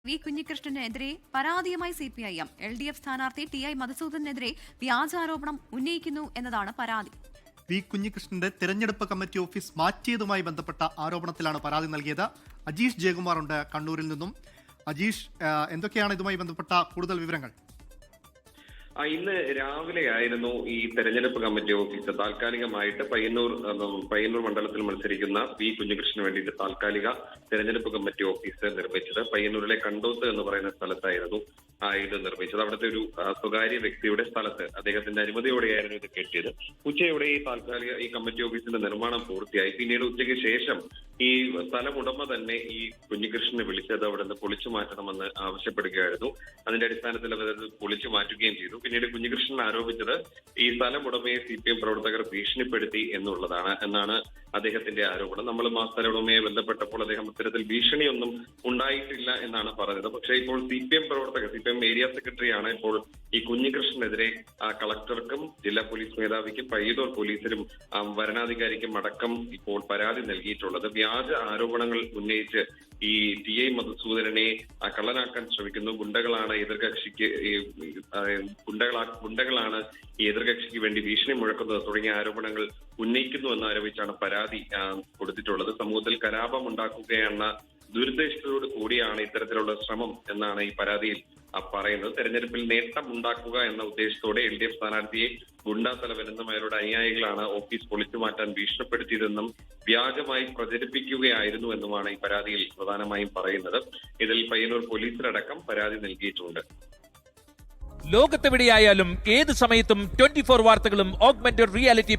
V കുഞ്ഞികൃഷ്ണനെതിരെ പരാതിയുമായി CPIM LDF സ്ഥാനാർത്ഥി TI മധുസൂദനെതിരെ വ്യാജാരോപണം ഉന്നയിക്കുന്നു എന്നതാണ് പരാതി. വി കുഞ്ഞികൃഷ്ണന്റെ തെരഞ്ഞെടുപ്പ് കമ്മിറ്റി ഓഫീസ് മാറ്റിയതുമായി ബന്ധപ്പെട്ട ആരോപണത്തിലാണ് പരാതി നൽകിയത്. അജീഷ് ജയകുമാർ ഉണ്ട് കണ്ണൂരിൽ നിന്നും. അജീഷ്, എന്തൊക്കെയാണ് ഇതുമായി ബന്ധപ്പെട്ട കൂടുതൽ വിവരങ്ങൾ? ഇന്ന് രാവിലെയായിരുന്നു ഈ തെരഞ്ഞെടുപ്പ് കമ്മിറ്റി ഓഫീസ് താൽക്കാലികമായിട്ട് പയ്യന്നൂർ മണ്ഡലത്തിൽ മത്സരിക്കുന്ന വി കുഞ്ഞികൃഷ്ണന് വേണ്ടിയിട്ട് താൽക്കാലിക തെരഞ്ഞെടുപ്പ് കമ്മിറ്റി ഓഫീസ് നിർമ്മിച്ചത്. പയ്യന്നൂരിലെ കണ്ടോത്ത് എന്ന് പറയുന്ന സ്ഥലത്തായിരുന്നു ഇത് നിർമ്മിച്ചത്. അവിടുത്തെ ഒരു സ്വകാര്യ വ്യക്തിയുടെ സ്ഥലത്ത് അദ്ദേഹത്തിന്റെ അനുമതിയോടെയായിരുന്നു ഇത് കെട്ടിയത്. ഉച്ചയോടെ ഈ കമ്മിറ്റി ഓഫീസിന്റെ നിർമ്മാണം പൂർത്തിയായി. പിന്നീട് ഉച്ചയ്ക്ക് ശേഷം ഈ സ്ഥലമുടമ തന്നെ ഈ കുഞ്ഞികൃഷ്ണനെ വിളിച്ചത് അവിടെ നിന്ന് പൊളിച്ചു മാറ്റണമെന്ന് ആവശ്യപ്പെടുകയായിരുന്നു. അതിന്റെ അടിസ്ഥാനത്തിൽ അവർ പൊളിച്ചു മാറ്റുകയും ചെയ്തു. പിന്നീട് കുഞ്ഞികൃഷ്ണൻ ആരോപിച്ചത് ഈ സ്ഥലമുടമയെ CPM പ്രവർത്തകർ ഭീഷണിപ്പെടുത്തി എന്നാണ് അദ്ദേഹത്തിന്റെ ആരോപണം. നമ്മൾ ആ സ്ഥലമുടമയെ ബന്ധപ്പെട്ടപ്പോൾ അദ്ദേഹം ഇത്തരത്തിൽ ഭീഷണിയൊന്നും ഉണ്ടായിട്ടില്ല എന്നാണ് പറഞ്ഞത്. പക്ഷേ ഇപ്പോൾ CPM പ്രവർത്തകർ, CPM ഏരിയ സെക്രട്ടറിയാണ് ഇപ്പോൾ ഈ കുഞ്ഞികൃഷ്ണനെതിരെ കളക്ടർക്കും ജില്ലാ പോലീസ് മേധാവിക്കും പയ്യന്നൂർ പോലീസിനും വരണാധികാരിക്കും അടക്കം ഇപ്പോൾ പരാതി നൽകിയിട്ടുള്ളത്. വ്യാജ ആരോപണങ്ങൾ ഉന്നയിച്ച് ഈ TI മധുസൂദനെ കള്ളനാക്കാൻ ശ്രമിക്കുന്നു, ഗുണ്ടകളാണ് ഈ എതിർകക്ഷിക്ക് വേണ്ടി ഭീഷണി മുഴക്കുന്നത് തുടങ്ങിയ ആരോപണങ്ങൾ ഉന്നയിക്കുന്നു എന്നാരോപിച്ചാണ് പരാതി കൊടുത്തിട്ടുള്ളത്. സമൂഹത്തിൽ കലാപം ഉണ്ടാക്കുകയെന്ന ദുരുദ്ദേശത്തോടു കൂടിയാണ് ഇത്തരത്തിലുള്ള ശ്രമം എന്നാണ് ഈ പരാതിയിൽ പറയുന്നത്. തെരഞ്ഞെടുപ്പിൽ നേട്ടം ഉണ്ടാക്കുക എന്ന ഉദ്ദേശത്തോടെ LDF സ്ഥാനാർത്ഥിയെ ഗുണ്ടാ തലവനെന്നും അയാളുടെ അനുയായികളാണ് ഓഫീസ് പൊളിച്ചു മാറ്റാൻ ഭീഷണിപ്പെടുത്തിയതെന്നും വ്യാജമായി പ്രചരിപ്പിക്കുകയായിരുന്നു എന്നുമാണ് ഈ പരാതിയിൽ പ്രധാനമായും പറയുന്നത്. ഇതിൽ പയ്യന്നൂർ പോലീസിലടക്കം പരാതി നൽകിയിട്ടുണ്ട്. ലോകത്തെവിടെയായാലും ഏത് സമയത്തും 24 വാർത്തകളും ഓഗ്മെന്റഡ് റിയാലിറ്റി